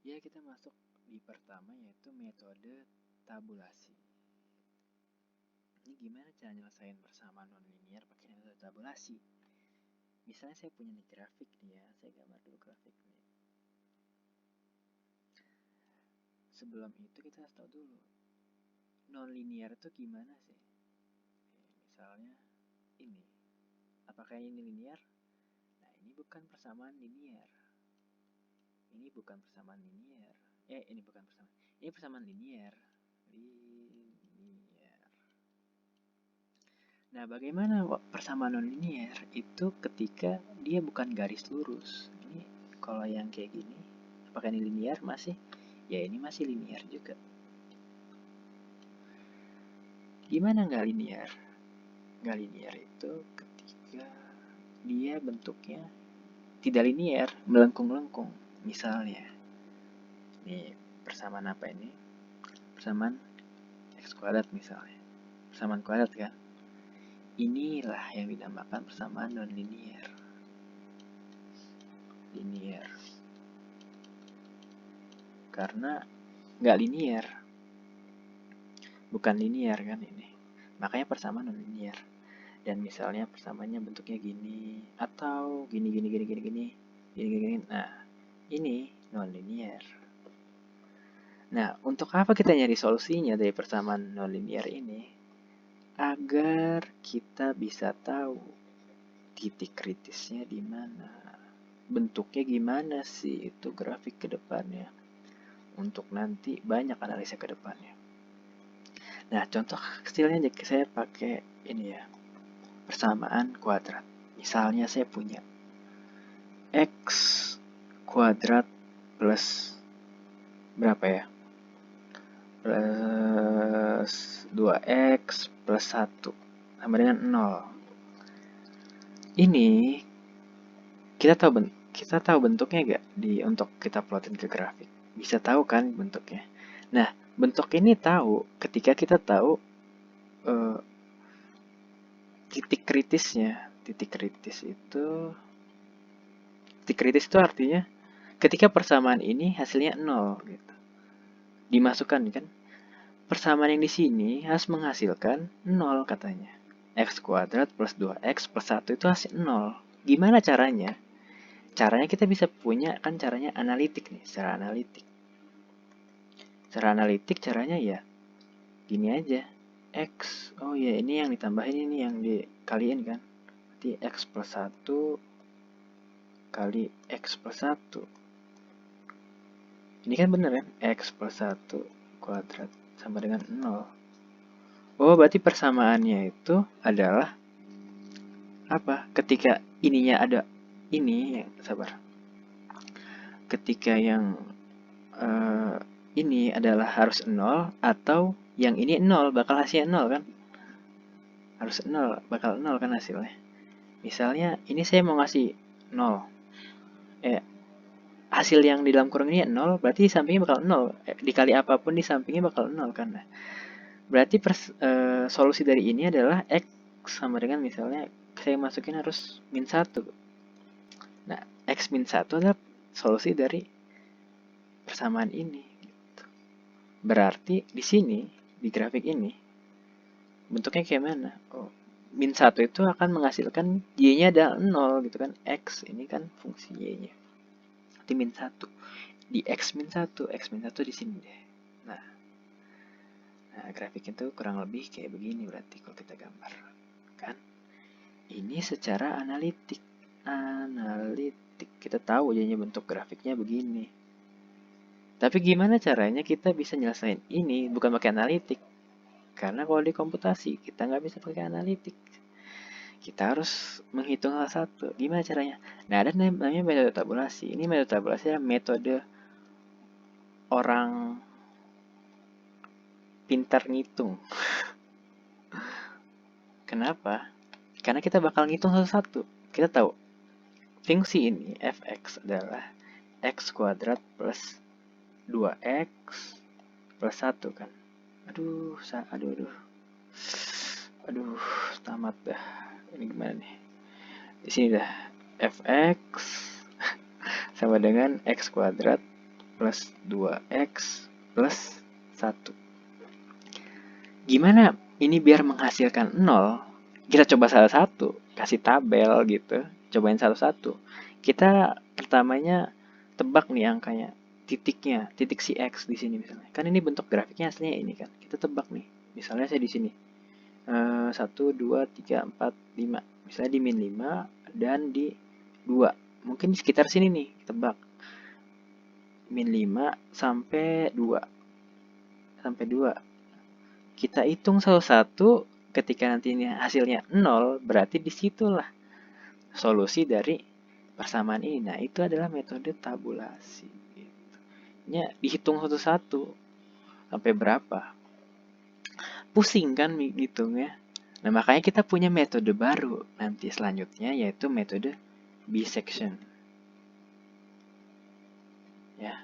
Ya, kita masuk di pertama, yaitu metode tabulasi. Ini gimana cara nyelesain persamaan nonlinier pakai metode tabulasi? Misalnya saya punya nih grafik nih ya, saya gambar dulu grafik nih. Sebelum itu kita harus tahu dulu nonlinier itu gimana sih? Misalnya ini, apakah ini linier? Nah, ini bukan persamaan linier. Ini bukan persamaan linier. Ini bukan persamaan. Ini persamaan linier. Nah, bagaimana persamaan nonlinier? Itu ketika dia bukan garis lurus. Ini kalau yang kayak gini, apakah ini linier masih? Ya, ini masih linier juga. Gimana nggak linier? Nggak linier itu ketika dia bentuknya tidak linier, melengkung-lengkung. Misalnya, ini persamaan apa ini? Persamaan x kuadrat misalnya. Persamaan kuadrat kan? Inilah yang dinamakan persamaan nonlinier. Linier. Karena nggak linier. Bukan linier kan ini. Makanya persamaan nonlinier. Dan misalnya persamaannya bentuknya gini atau gini. Nah, ini nonlinier. Nah, untuk apa kita nyari solusinya dari persamaan nonlinier ini? Agar kita bisa tahu titik kritisnya di mana. Bentuknya gimana sih itu grafik ke depannya. Untuk nanti banyak analisa ke depannya. Nah, contoh kecilnya saya pakai ini ya. Persamaan kuadrat. Misalnya saya punya x kuadrat plus berapa ya? Plus 2x plus 1 sama dengan 0. Ini kita tahu bentuknya gak untuk kita plotin ke grafik? Bisa tahu kan bentuknya? Nah, bentuk ini tahu ketika kita tahu titik kritisnya. Titik kritis itu artinya ketika persamaan ini hasilnya 0 gitu. Dimasukkan kan? Persamaan yang di sini harus menghasilkan 0 katanya. X kuadrat plus 2x plus 1 itu hasil 0. Gimana caranya? Caranya kita bisa punya kan caranya analitik nih, secara analitik. Secara analitik caranya ya gini aja. X, oh ya ini yang ditambahin ini yang dikaliin kan. Berarti x plus 1 kali x plus 1. Ini kan bener kan? X plus 1 kuadrat sama dengan 0. Oh, berarti persamaannya itu adalah apa? Ketika ininya ada ini, sabar. Ketika yang ini adalah harus 0 atau yang ini 0 bakal hasilnya 0 kan? Harus 0, bakal 0 kan hasilnya. Misalnya ini saya mau ngasih 0. Hasil yang di dalam kurung ini 0, berarti sampingnya bakal 0. Dikali apapun di sampingnya bakal 0 kan? Nah, berarti solusi dari ini adalah X sama dengan misalnya saya masukin harus min 1. Nah, X min 1 adalah solusi dari persamaan ini. Gitu. Berarti di sini, di grafik ini, bentuknya kayak mana? Oh, min 1 itu akan menghasilkan Y-nya adalah 0 gitu kan. X ini kan fungsi Y-nya. Berarti min 1. Di X min 1 di sini deh. Nah, grafik itu kurang lebih kayak begini berarti kalau kita gambar. Kan? Ini secara analitik. Kita tahu jadinya bentuk grafiknya begini. Tapi gimana caranya kita bisa nyelesain ini bukan pakai analitik? Karena kalau di komputasi kita nggak bisa pakai analitik. Kita harus menghitung hal satu. Gimana caranya? Nah, ada namanya metode tabulasi. Ini metode tabulasi adalah metode orang pintar ngitung. Kenapa? Karena kita bakal ngitung satu-satu. Kita tahu fungsi ini fx adalah x kuadrat plus 2x plus 1 kan. Aduh, tamat dah. Ini gimana nih? Di sini dah fx sama dengan x kuadrat plus 2x plus 1. Gimana ini biar menghasilkan 0? Kita coba salah satu, kasih tabel gitu, cobain satu-satu. Kita pertamanya tebak nih angkanya, titiknya, titik si X di sini misalnya. Kan ini bentuk grafiknya aslinya ini kan. Kita tebak nih. Misalnya saya di sini. 1, 2, 3, 4, 5. Misalnya di min 5 dan di 2. Mungkin di sekitar sini nih, tebak. Min 5 sampai 2. Sampai 2. Kita hitung satu-satu, ketika nantinya hasilnya 0, berarti disitulah solusi dari persamaan ini. Nah, itu adalah metode tabulasi. Gitu. Ya, dihitung satu-satu sampai berapa. Pusing kan ngitungnya. Nah, makanya kita punya metode baru nanti selanjutnya, yaitu metode bisection. Ya,